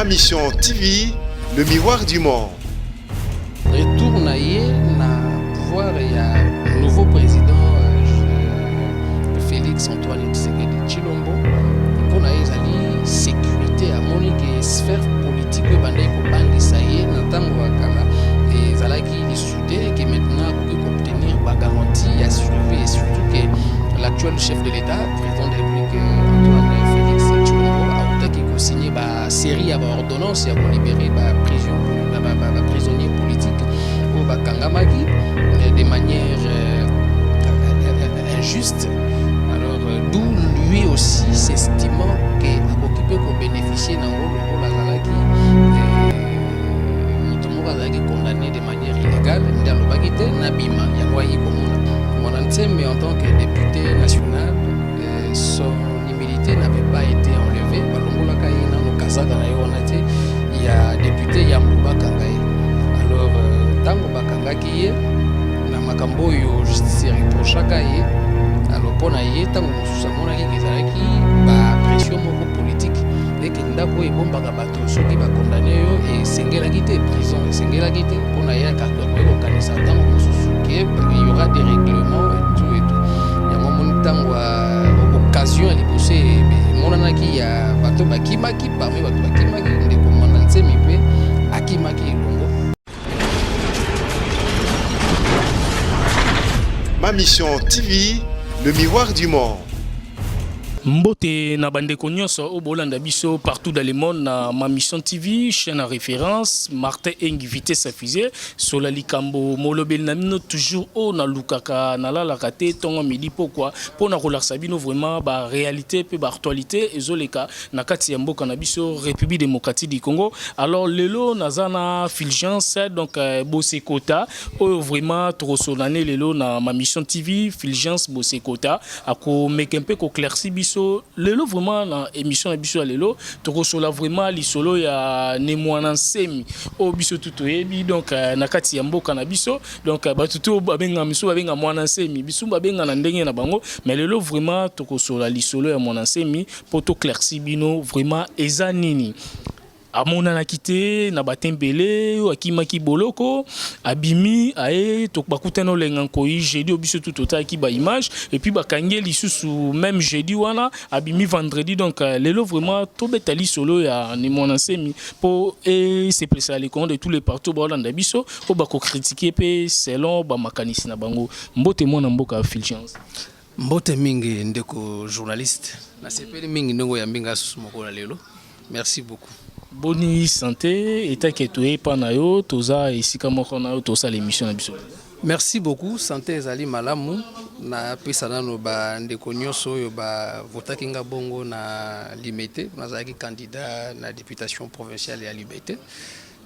Ma Mission TV, le miroir du monde. Retour na pouvoir, il y a un nouveau président, Félix Antoine Tshisekedi Tshilombo. Pour la sécurité à Monique sphère politique, ça y est, les alaki les soudés qui maintenant pour obtenir la garantie à suivre et surtout que l'actuel chef de l'État, président de la République Antoine Félix Tshilombo, a signé une série d'ordonnances pour libérer les prisonniers politiques au Bakangamaki de manière injuste. Alors, d'où lui aussi s'estimant qu'il peut bénéficier d'un rôle condamné de manière illégale, mais en tant que député national, son immunité n'avait pas été enlevée. Il y a député Yamouba Kangaye. Alors, Tango Bakangaki, na makambo yo justice reprochaka ye. Alors, pour naie, Tango Moussamona qui ba pression politique. Et que ndako ebombaka bato soki ba condamné yo et sengela quitté prison et sengela quitté pour naie carton ko kanisa Tango Moussu il y aura des règlements et tout. Il y a mon Tango occasion à libosser monanaki ya bato bakimaki parmi bato bakimaki ndeko monanse mipe akimaki elongo. Ma Mission TV, le miroir du monde. Mbote na bandeko nyonso o bolanda biso partout dans le monde na Ma Mission TV, chaîne à référence, Martin invité sa fusée sur la likambo molobel na mino toujours o na lukaka na la kate tonga midi pourquoi pour na relaksa bino vraiment ba réalité pe ba actualité ezoleka na kati ya mboka na biso République démocratique du Congo. Alors lelo nazana Fulgence donc Bosekota o vraiment trop solane lelo na Ma Mission TV Fulgence Bosekota ako mekempe ko clairci biso lelo vraiment na émission na biso lelo tokosola vraiment lisolo ya nemwana semi o biso tuto yebi donc na kati ya mboka na biso donc batuto babenga miso babenga mwana semi biso babenga na ndenge na bango mais lelo vraiment tokosola lisolo ya mwana semi poto clairci bino vraiment eza nini amona na kité na batembele akimaki boloko abimi aye to bakutana lenga koyi jeudi obiso tout total ki ba image et puis bakange lisusu même jeudi wana abimi vendredi donc lelo vraiment to betali solo ya ni mon ensemi pour et c'est pressé les comptes de tous les partout bolanda biso o bako critiquer pe selon ba makanisi na bango mbote mona mboka Fulgence mbote mingi ndeko journaliste na sepeli mingi ndongo ya mbinga susu moko lelo merci beaucoup. Boni santé et t'inquiète pas nayo toza esika moko nayo tosa l'émission na biso. Merci beaucoup santé ezali malamu na pesa nano ba ndeko nyonso oyo ba votaki nga bongo na limité nazalaki candidat na députation provinciale ya Liberté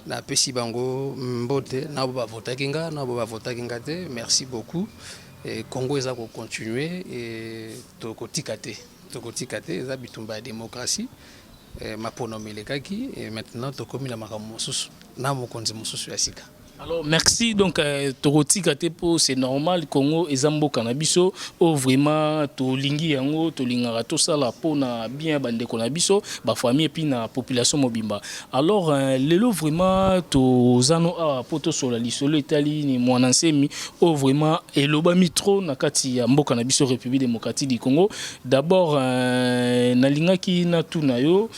na pesi bango mbote na ba votaki nga na ba votaki nga te merci beaucoup et Congo eza ko continuer et tokotika te eza bitumba ya démocratie. Ma ponomelekaki et maintenant to komi na makambo mosusu na mokonzi mosusu ya sika. Alors merci donc toroti kate po c'est normal Congo ezambo kanabiso o vraiment to lingi yango to lingara to sala po na bien bandeko na biso ba famille puis na population mobimba. Alors lelo vraiment to zano a poto sola lisolo etali ni mwanansemi o vraiment eloba mitro na kati ya mboka na biso République démocratique du Congo. D'abord na lingaki na tunayo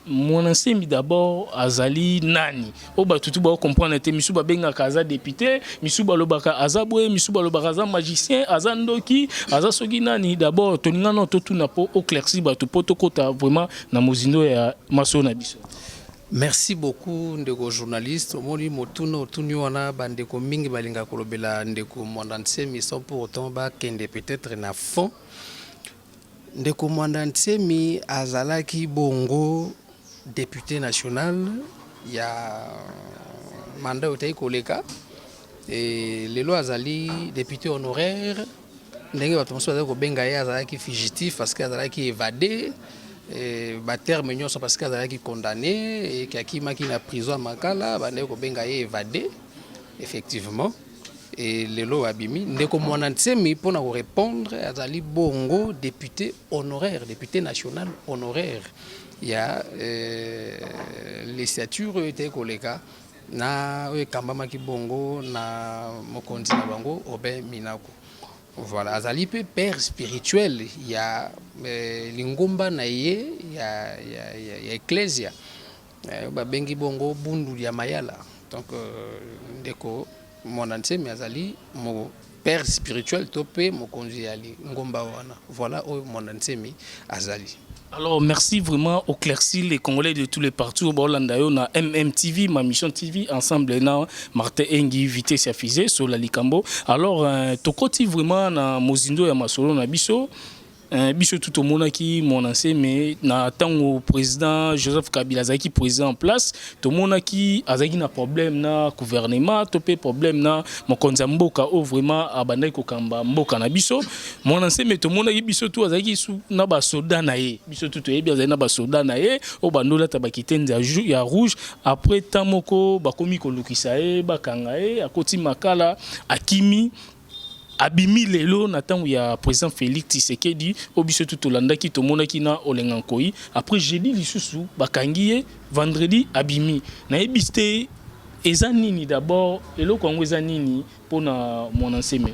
mon ensemi d'abord azali nani oba tutu ba comprendre te misuba benga kaza député misuba lobaka azabwe misuba lobaka za magicien azandoki azasogi nani d'abord toninga no to tuna po au clairci ba to poto kota vraiment na mozindo ya maso na biso. Merci beaucoup ndeko journaliste omoni motuno tuni wana bandeko mingi balinga kolobela ndeko mwandansemi sans pour autant ba kende peut-être na fond ndeko mwandansemi azalaki bongo député national, il y a mandat au Koleka et les lois azali député honoraire, ndenge batonso azali ko benga ya azali ki fugitif parce que azali ki évadé et ba terme nyonso parce que azali ki condamné et ki akimaki na prison à Makala, ba ndeko benga ya évadé effectivement et lelo abimi ndeko mwana nsemi pour répondre azali bongo député honoraire, député national honoraire. Il y a les statuts étaient collègues na kambama kibongo na mokonzi na bango Obe Minako. Voilà, azali pe père spirituel, il y a lingomba na ye, il y a ecclesia. Ba bengi bongo bundu ya mayala. Donc ndeko monanse mais azali mo père spirituel topé mokonzi ali ngomba wana. Voilà o monanse mi azali. Alors, merci vraiment au Clercy, les Congolais de tous les partout. Au Landayo, na MMTV, ma mission TV, ensemble, na Martin Engi, Vitesse Afizé, sur la Likambo. Alors, tokoti vraiment na Mozindo ya Masolo na biso. Biso tout au monde qui mon ancien mais na tant au président Joseph Kabila Zaki président en place tout le monde qui azaki na problème na gouvernement topé problème na mokonza mboka o vraiment abandai ko kamba mboka na biso mon ancien mais tout le monde qui biso tout azaki sou na ba soldat na ye biso tout e bien na ba soldat na ye o bandola tabakitenza ya rouge après tamoko bakomi ko lukisa e bakanga e akoti makala akimi abimi lelo na tango ya président Félix Tshisekedi obiso tout Olanda ki tomona ki na Olengankoi après jeudi lisusu bakangiye vendredi abimi na ebiste ezanini d'abord eloko ngo ezanini pona mon enseigne.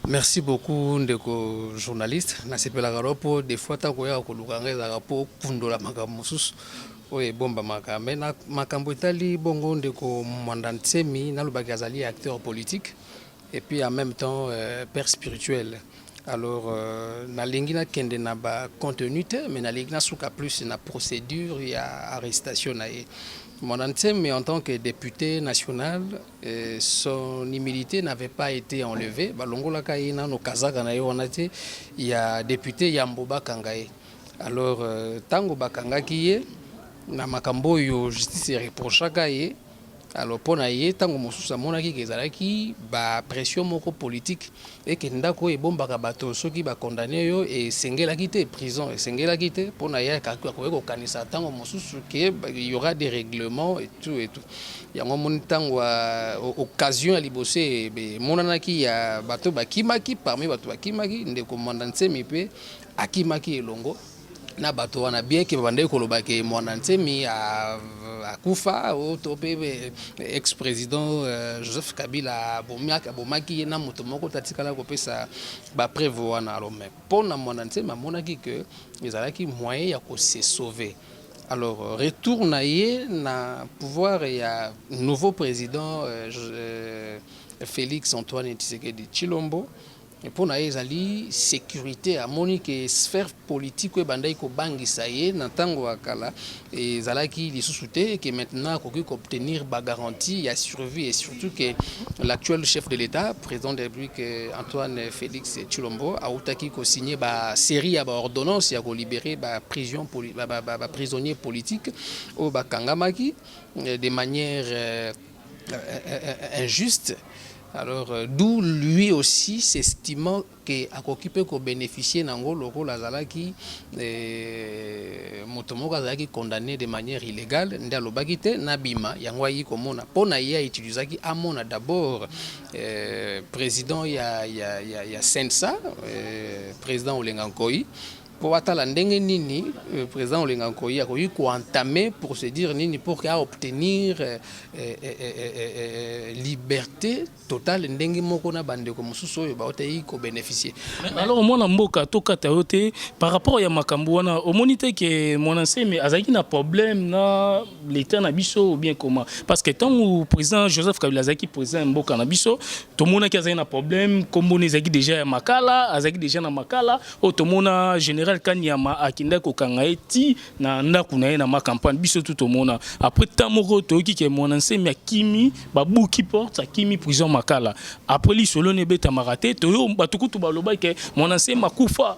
Merci beaucoup ndeko journaliste na sepela garopo des fois ta ko ya ko lukanga za rapo kundola makambo susu oye bomba makambe na makambo itali bongo ndeko mwandantsemi na lubaki azali acteur politique et puis en même temps père spirituel. Alors na lingina kende na ba contenu mais na lingina souka plus na procédure et arrestation na ye. Mon ancien, mais en tant que député national, son immunité n'avait pas été enlevée. Balongola kaina no kazaka na yo onate, il y a député Yamboba Kangaye. Alors tango bakanga kiye na makambo yo justice reprochaka ye. Alors pour naie tango mosusa monaki kezalaki ba pression moko politique et que ndako e bomba ka bato soki ba condamné yo et sengela quitté prison et sengela quitté pour naie ka ko kanisa tango mosusu que il y aura des règlements et tout yango mon tango occasion à libosé be monanaki ya bato bakimaki parmi bato bakimaki ndeko mandantse mipe akimaki elongo na bato wana bien que bande koloba ke mwanantsemi akufa o topé ex-président Joseph Kabila bomaki na moto moko tatikala kopesa ba prévo wana alors mais pona mwanantsemi amonaki que ezalaki moyen ya ko se sauver. Alors retour na ye na pouvoir ya nouveau président Félix Antoine Tshisekedi Tshilombo. Et pour na ezali sécurité à monique sphère politique et bandai ko bangisa ye na tango akala et zalaki li sous-souté que maintenant ko obtenir ba garantie ya survie et surtout que l'actuel chef de l'État président de la République Antoine Félix Tshilombo a outaki ko signer ba série ya ba ordonnance ya ko libérer ba prison ba prisonniers politiques au ba kangamaki de manière injuste. Alors, d'où lui aussi s'estimant qu'à occupé qu'au bénéficier nango loko la zalaki motomoka zalaki condamné de manière illégale ndalo bagite nabima yangwayi komona pona ya utilisaki amona d'abord président ya Sensa président Olengankoi pour atala ndenge nini président Olengankoi a ko entamer procédure nini pour obtenir liberté totale ndenge moko na bande ko mususu oyo ba otayi ko bénéficier. Alors moi na mboka toka tayote par rapport ya makambo wana omonite que mon ancien mais azaki na problème na l'état na biso ou bien comment parce que tant le président Joseph Kabila Zaki président mboka na biso to mona ki azaki na problème kombo nezaki déjà ya makala azaki déjà na makala o to mona général Kanyama akinda ko kangaye ti na ndaku na ye na ma campagne biso tout au monde après tamoko to ki ke mon ancien mais kimi babuki porte akimi prison makala après li solo ne beta maraté to yo batukutu baloba ke mon ancien makufa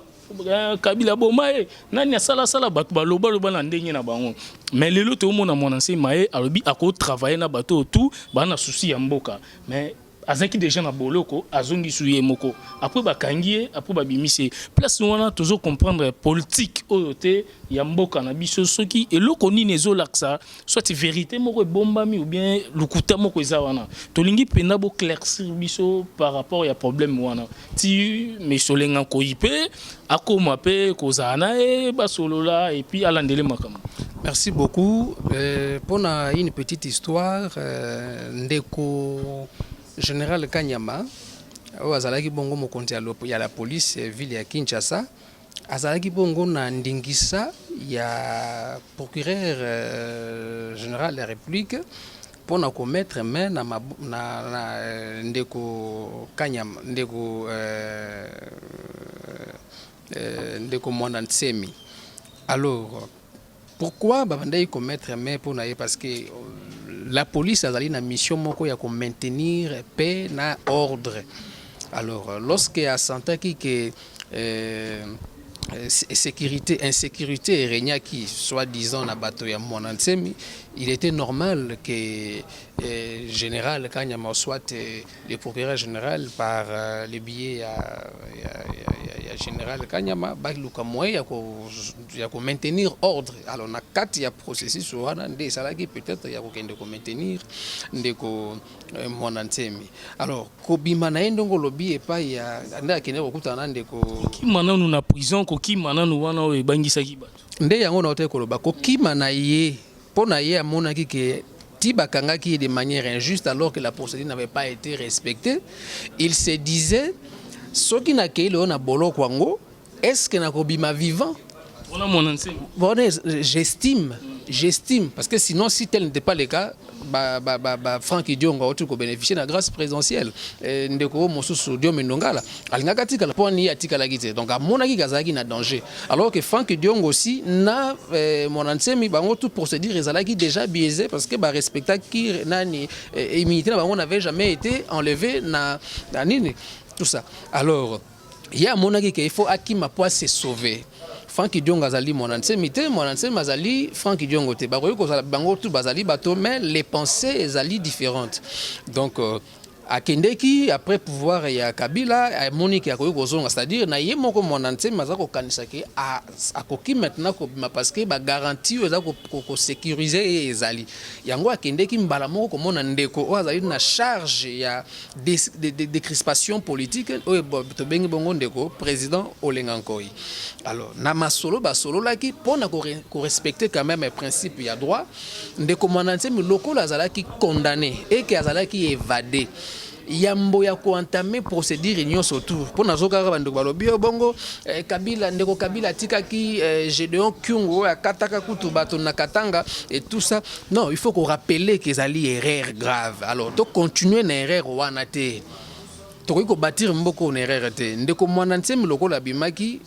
Kabila bomae nani asala sala batu baloba loba na ndenge na bango mais lelo to mona mon ancien maé alobi ako travailler na bato tout ba na souci ya mboka mais azaki déjà na boloko azongi suye moko après bakangie après babimise place wana toujours comprendre politique oyote ya mboka na biso soki eloko nini ezolakisa soit vérité moko ebombami ou bien lukuta moko eza wana tolingi penda bo claircir biso par rapport ya problème wana ti mesolenga koyipe akoma pe kozana e basolola et puis alandele makambo. Merci beaucoup. Pour une petite histoire, ndeko Général Kanyama, azalaki bongo mokonzi ya la police ville ya Kinshasa, azalaki bongo na ndingisa ya procureur général de la République pour na commettre main na ndeko Kanyama, ndeko Mwana Nsemi. Alors pourquoi babandai commettre main pour naie parce que la police a une mission moko ya ko maintenir paix na ordre. Alors lorsque a senti que insécurité régna qui soit disant na bateau ya Mwana Nsemi, il était normal que général Kanyama soit le procureur général par le biais ya général Kanyama baluka moyen ya ko maintenir ordre. Alors na kati ya processus wana nde salaki peut-être ya ko kende ko maintenir ndeko Mwana Nsemi. Alors kobima na ndongo lobi epa ya nda kende ko kutana ndeko kimana nu na prison ko kimana nu wana o ebangisa bato nde yango na hotel koloba ko kimana ye pona ye amonaki ke bakangaki de manière injuste alors que la procédure n'avait pas été respectée. Il se disait soki na keile ona bolo kwango est-ce que na kobima vivant. Bon, j'estime parce que sinon si tel n'était pas le cas Franck Diongo auto ko bénéficier de la grâce présidentielle ndeko mosusu Diome Ndongala alingaka tika la poni atika la gite donc amonaki kazaki na danger alors que Franck Diongo aussi na Mwana Nsemi bango tout procédure ezalaki déjà biaisé parce que ba respecta qui nani immunité na bango n'avait jamais été enlevé na nini tout ça. Alors il y a monaki qu'il faut akima pour se sauver. Franck Diongo azali Mwana Nsemi te Mwana Nsemi azali Franck Diongo te bakoyi kozala bango tout bazali bato mais les pensées ezali différentes. Donc akendeki après pouvoir ya Kabila Monique akoyi kozonga c'est-à-dire na ye moko Mwana Nsemi azako kanisa ke akoki maintenant ko parce que ba garantie ezako ko sécuriser ezali yango akendeki mbala moko komona ndeko o azali na charge ya de crispation politique o to bengi bongo ndeko président Olenga Nkoyi. Alors na masolo basolo laki pona ko respecter quand même les principes ya droit ndeko Mwana Nsemi lokola azalaki condamné et que azalaki évadé yambo ya ko entamer procédure nyonso autour pona zokaka bandeko balobi bongo Kabila ndeko Kabila tikaki Gédéon Kyungo akataka kutu bato na Katanga et tout ça. Non, il faut qu'on rappelle que ezali erreur grave. Alors to continuer na erreur wana te to ko bâtir mboko na erreur te ndeko Mwana Nsemi lokola bimaki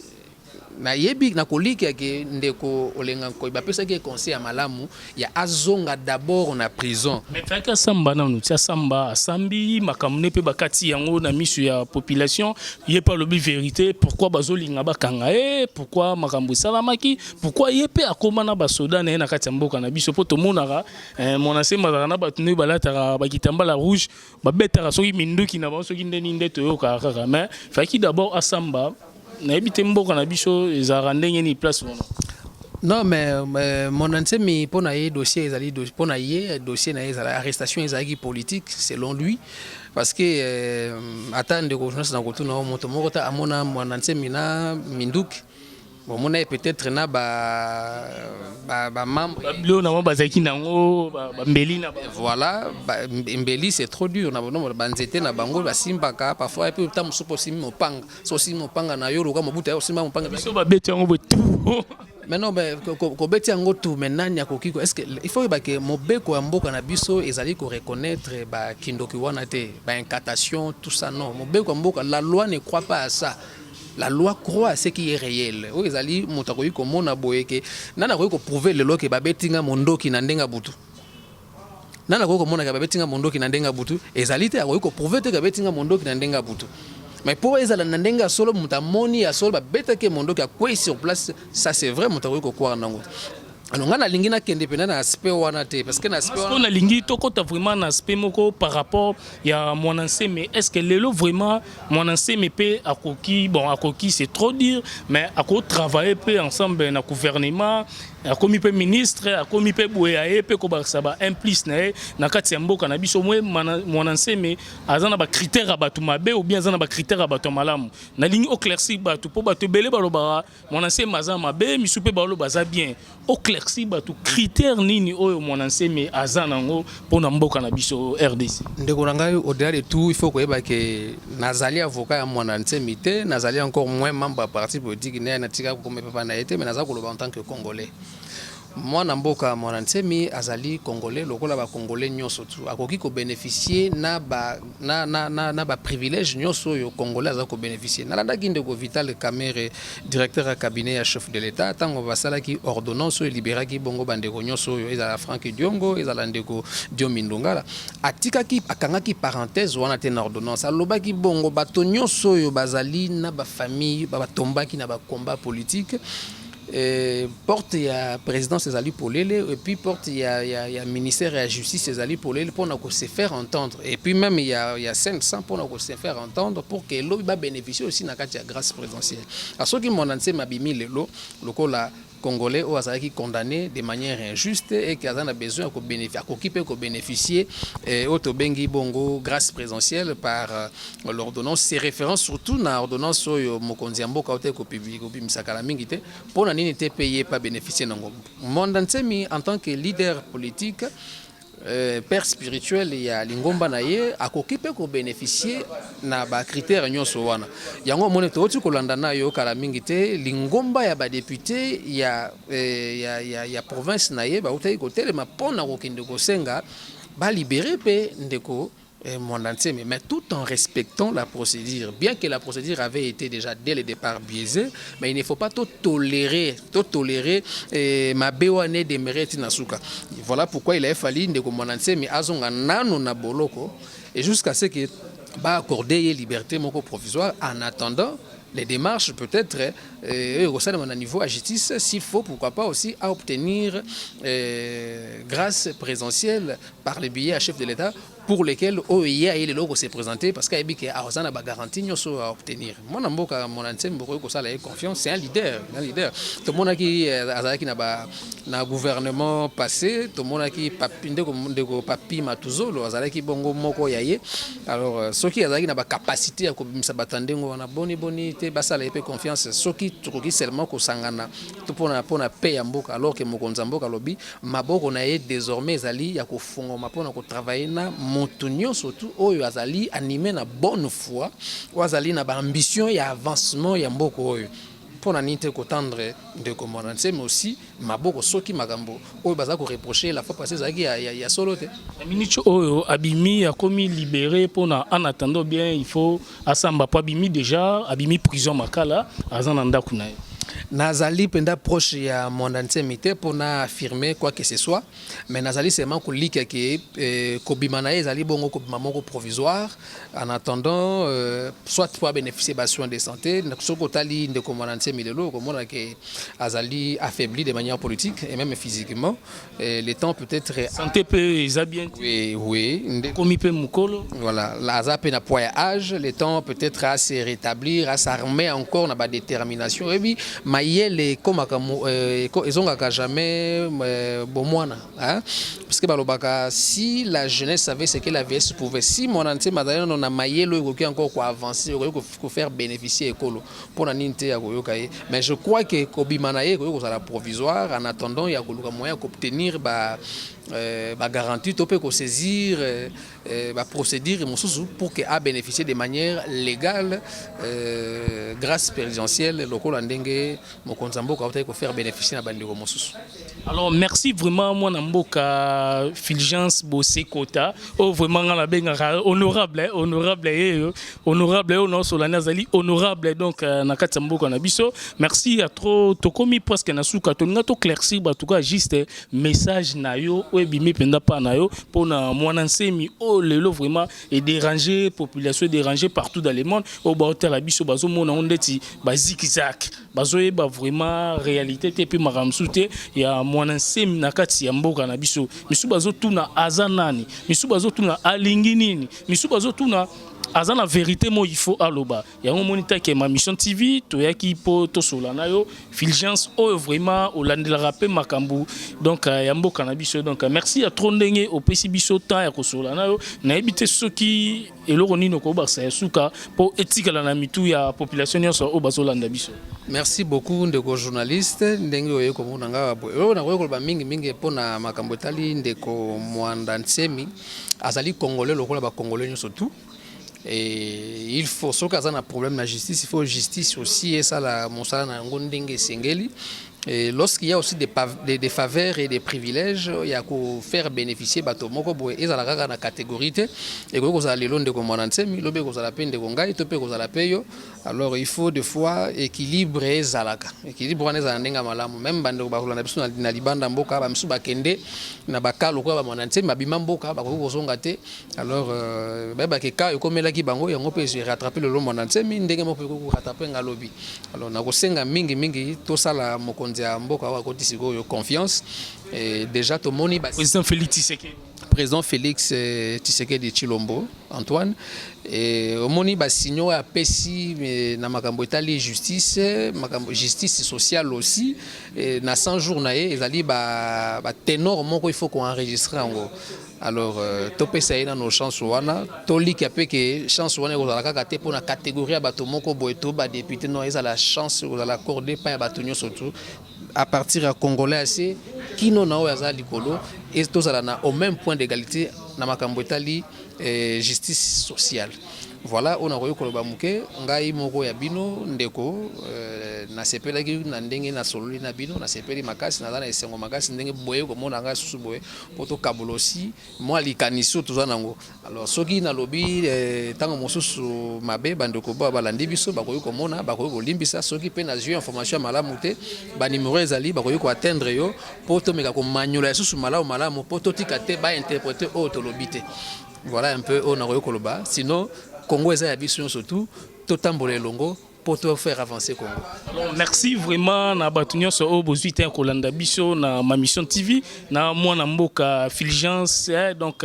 na yebi na koliki yake ndeko Olenga Nkoyi bapesaki conseil ya malamu ya azonga d'abord na prison. Mais faka samba na nous tia samba sambi makamne pe bakati yango na misu ya population yé pas le vérité pourquoi bazolinga bakanga pourquoi makambo salamaki pourquoi yé pe akoma na basoda na kati mboka na biso poto monaka Mwana Nsemi na batunu balata bakitambala rouge babetaka soki minduki na soki ndeni ndeto yo kaka mais faki d'abord asamba na ebite mboka na biso ezara ndenge ni place wana. Non mais Mwana Nsemi pona ye dossier ezali pona ye dossier na ezala arrestation ezali politique selon lui parce que attendre ko journaliste na kotuna moto moko ta amona Mwana Nsemi na minduki bon mona peut-être na ba membre bablo na bazaki nango mbeli na voilà mbeli c'est trop dur na bono banzete na bango basimbaka parfois et puis tam sopo simi mopanga so simi mopanga na yo loka mobuta yo simba mopanga biso babeti yango tout. Mais non mais ko beti yango tout maintenant ya kokiko est-ce que il faut que mobeko ya mboka na biso ezali ko reconnaître ba kindoki wana te ba incantation tout ça non mobeko ya mboka la loi ne croit pas à ça. La loi croit à ce qui est réel. Oui, ezali motakoyi ko mona boyeke nana ko prouver le loke ba betinga mondoki na ndenga butu. Nana ko mona ka ba betinga mondoki na ndenga butu ezali te ko prouver te ka betinga mondoki na ndenga butu. Mais pour ezala na ndenga solo mutamoni ya solo ba betake mondoki a quoi sur place ça c'est vrai motakoyi ko croire nango. Alors nga na lingi na kende pena na aspect wana te parce que na aspect on a lingi tokota vraiment na aspect moko par rapport ya mon ancien mais est-ce que lelo vraiment mon ancien mais pe akoki bon akoki c'est trop dire mais ako travailler pe ensemble na gouvernement akomi pe ministre akomi pe boya pe ko ba saba implice na kati ya mboka na biso mwe mon ancien mais azana ba critère abatu mabe ou bien azana ba critère abatu malamu na lingi oclaircir batu po batu belé baloba mon ancien mazama mabe misupe balo baza bien oclaircir batu critère nini oyo mon ancien mais azana ngo pona mboka na biso RDC ndeko na ngai au-delà de tout il faut koyeba que nazali avocat ya mon ancien mité nazali encore moins membre ya parti politique na tika ko me papa na été mais nazali koloba en tant que congolais mwana mboka mwana nsemi azali congolais lokola ba congolais nyonso tu akoki ko bénéficier na ba privilège nyonso yo congolais azako bénéficier na landa kinde ko Vital Kamerhe directeur à cabinet ya chef de l'état tango basala ki ordonnance yo libéraki bongo bandeko nyonso yo ezala Frank Diongo ezala ndeko Diomi Ndongala atika ki akangaki parenthèse wana te na ordonnance alobaki bongo bato nyonso yo bazali na ba famille ba tombaki na ba combat politique. Porte ya président Césali Polele et puis porte ya ministère de la justice Césali Polele pour se faire entendre et puis même il y a 500 pour se faire entendre pour que l'eau va bénéficier aussi na kati ya grâce présidentielle à ceux qui m'ont annoncé mabimi lelo lokola Congolais ou azaki condamné de manière injuste et qui a besoin de bénéficier au bengi bongo grâce présidentielle par l'ordonnance c'est référence surtout na ordonnance au mokonzi mboka ote ko public ko bimisakala mingi te pour nini te payé pas bénéficier nango Mondansemi en tant que leader politique père spirituel ya lingomba na ye akoki pe ko bénéficier na ba critères nyonso wana yango mone to oti kolanda na yo kala mingi te lingomba ya ba député ya province na ye ba utai ko telema pona ko kinde ko senga ba libérer pe ndeko Mondansemi, mais tout en respectant la procédure. Bien que la procédure avait été déjà dès le départ biaisée, mais il ne faut pas tout tolérer ma béwane de mérite nasuka. Voilà pourquoi il a fallu que Mondansemi azonga nano na boloko et jusqu'à ce que ba accorder liberté moko provisoire en attendant les démarches peut-être au sein de mon niveau à justice s'il faut pourquoi pas aussi à obtenir grâce présidentielle par le billet à chef de l'État pour lesquels OIA et les logos s'est présenté parce qu'il y a une garantie à obtenir. Mon amboka mon ancien beaucoup ça la confiance c'est un leader tout le monde qui na gouvernement passé tout le monde qui papi matuzolo azalaki bongo moko yaye alors ceux qui azalaki na ba capacité à kobimisa batandengo na boni te basala epé confiance ceux qui tukoki seulement ko sangana to pona paix ya mboka alors que mokonza mboka lobi maboko na ye désormais ezali ya kofungoma pona ko travailler na montunyo surtout oyo azali animé na bonne foi ou azali na ba ambition ya avancement ya mboka oyo pour na nite ko tendre de commandancer mais aussi maboko soki magambo oyo baza ko reprocher la fois passée zaki ya solo te ministre oyo abimi a commis libéré pour en attendant bien il faut asamba pas abimi déjà abimi prison makala azana ndaku na Nazali penda proche ya Mondansemi te pour na affirmer quoi que ce soit mais nazali seulement ko lika ke kobimana ezali bongo kobima moko provisoire en attendant soit pour bénéficier de soins de santé soko tali ndeko Mondansemi lelo ko mona ke azali affaibli de manière politique et même physiquement le temps peut-être santé pe bien oui komi pe mukolo voilà la zape na poids âge le temps peut-être à se rétablir à s'armer encore na ba détermination et puis mayele comme ils ont jamais bomwana hein parce que balobaka si la jeunesse savait ce que la vieillesse pouvait si mon ancien madame on a mayele qui encore quoi avancer ko faire bénéficier écolo pour na ninte ya koyoka mais je crois que kobimanaye ko ça la provisoire en attendant il y a koluka moyen d'obtenir ba garantie to peut saisir ba procédure pour que a bénéficier de manière légale grâce présidentielle lokola ndenge mokonza mboka peut faire bénéficier na bandeko mosusu. Alors merci vraiment moi na mboka Fulgence Bossé Kota vraiment la benga honorable on so la nazali honorable donc na kati mboka na biso merci à trop to komi presque na suka to ngato clairci ba tout cas juste message na yo ebimi penda pa na yo pona mwana nsemi o lelo vraiment et déranger population déranger partout dans le monde au baoter la biso bazo mona ondeti ba zigzag bazo yeba vraiment réalité te pe maramsute ya mwana nsemi na kati ya mboka na biso misu bazo tuna azanani misu bazo tuna alingi nini misu bazo tuna aza na vérité mo il faut aloba yango monita ke ma mission TV to yaki po to solana yo Fulgence o vraiment olandela rapé makambu donc ya mboka na biso donc merci à trop ndenge au pesi biso temps ya ko solana yo na ebité soki eloko nino ko baksa ya suka po etikala na mitu ya population nyonso o bazolanda biso. Merci beaucoup ndeko journaliste ndenge oye ko mona nga bo na ko ba mingi pona makambo tali ndeko Mwanda Nsemi azali congolais lokola ba congolais nyonso tout. Et il faut, ce cas un problème de justice, il faut justice aussi, et ça, la monsala na ngondenge sengeli. Et lorsqu'il y a aussi des faveurs et des privilèges, il y a qu'à faire bénéficier bateau moko boy et ça la gaga na catégorie et que ça les lois de comme on sait, lobe que ça la peine de gonga et tope que ça la paye. Alors il faut des fois équilibrer zalaka. Équilibrer les anenga malamu même bande ba na biso na libanda mboka ba msu bakende na bakalo ko ba monanse mabima mboka ba ko zonga te. Alors ba ke ka ko mela ki bango yango pe se rattraper le long monanse mi ndenge mo pe ko rattraper ngalobi. Alors na ko senga mingi to sala mokonzi ya mboka wa koti siko confiance et déjà to moni ba président Félix Tshisekedi président Félix Tshisekedi Chilombo Antoine et omoni ba signo ya pesi na makambo etali justice sociale aussi et na 100 jours na ezali ba ténor moko il faut qu'on enregistre ngo alors topé ça na nos chances wana toliki apeke chance wana ko la kaka pour na catégorie ya bato moko boeto ba député non eza la chance ko la accorder pa ya bato surtout à partir à congolais assez qui non na oza likolo et tous na au même point d'égalité na makambo etali justice sociale. Voilà, on a reçu koloba muke ngai moko ya bino ndeko na sepela ki na ndenge na sololi na bino na sepeli makasi na na esengo makasi ndenge boye ko mona nga susu boye poto kabolosi moi likaniso to zanango. Alors soki na lobi tango mosusu mabe bandeko ba balandi biso ba ko mona ba ko limbisa soki pe na jeu information malamu te ba numéro ezali ba ko atteindre yo poto meka ko manyola susu malamu poto tikate ba interpréter auto lobité. Voilà un peu on a reçu koloba sinon Congo est à vision surtout, tout tambouré longo pour faire avancer Congo. Alors, merci vraiment na batunyo so obozuite kolanda biso na ma mission TV na mwana mboka Fulgence donc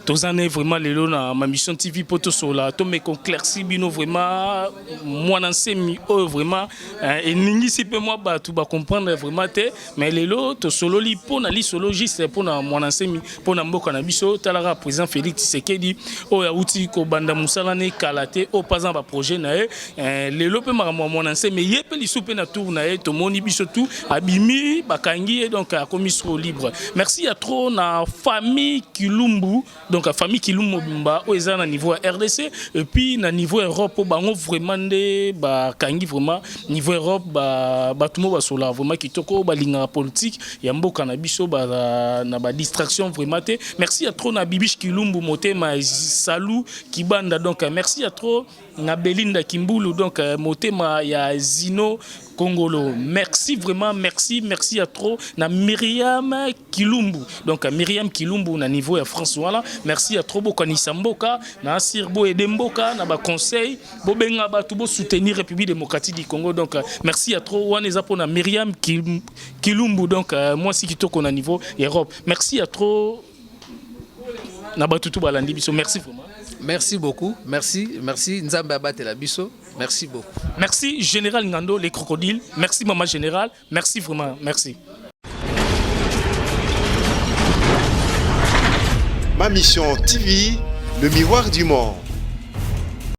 tous années vraiment les lots na ma mission TV poto sola to me conclairci bino vraiment mwana nsemi vraiment et ningi si pe moi ba tu ba comprendre vraiment te mais les lots to solo li pona li solo juste pona mwana nsemi pona mboka na biso talara président Félix Tshisekedi o ya uti ko banda musala ne kalate o pas ba projet na les lots pe mwana nsemi ye pe li soupe na tour na to moni biso tout abimi bakangi donc a commission libre. Merci à trop na famille Kilumbu donc la famille Kilumbu Bimba au na niveau RDC et puis na niveau Europe bango vraiment de ba kangi vraiment niveau Europe ba tumo ba sola vraiment kitoko ba linga politique ya mboka na biso ba na ba distraction vraiment te. Merci à trop na Bibish Kilumbu motema Salou Kibanda donc merci à trop na Belinda Kimbulu donc motema ya Zino Congolo. Merci vraiment, merci à trop. Na Myriam Kilumbu. Donc Myriam Kilumbu na niveau ya François là. Merci à trop bokani samboka na Sirbo et Demboka na ba conseil bo benga ba tubo soutenir République démocratique du Congo. Donc merci à trop waneza pona Myriam Kilumbu donc moi si kitoko na niveau Europe. Merci à trop na batutu balandi biso. Merci vraiment. Merci beaucoup. Merci Nzambe abatela biso. Merci beaucoup. Merci Général Ngando, les crocodiles. Merci Maman Général. Merci vraiment. Merci. Ma mission TV, le miroir du monde.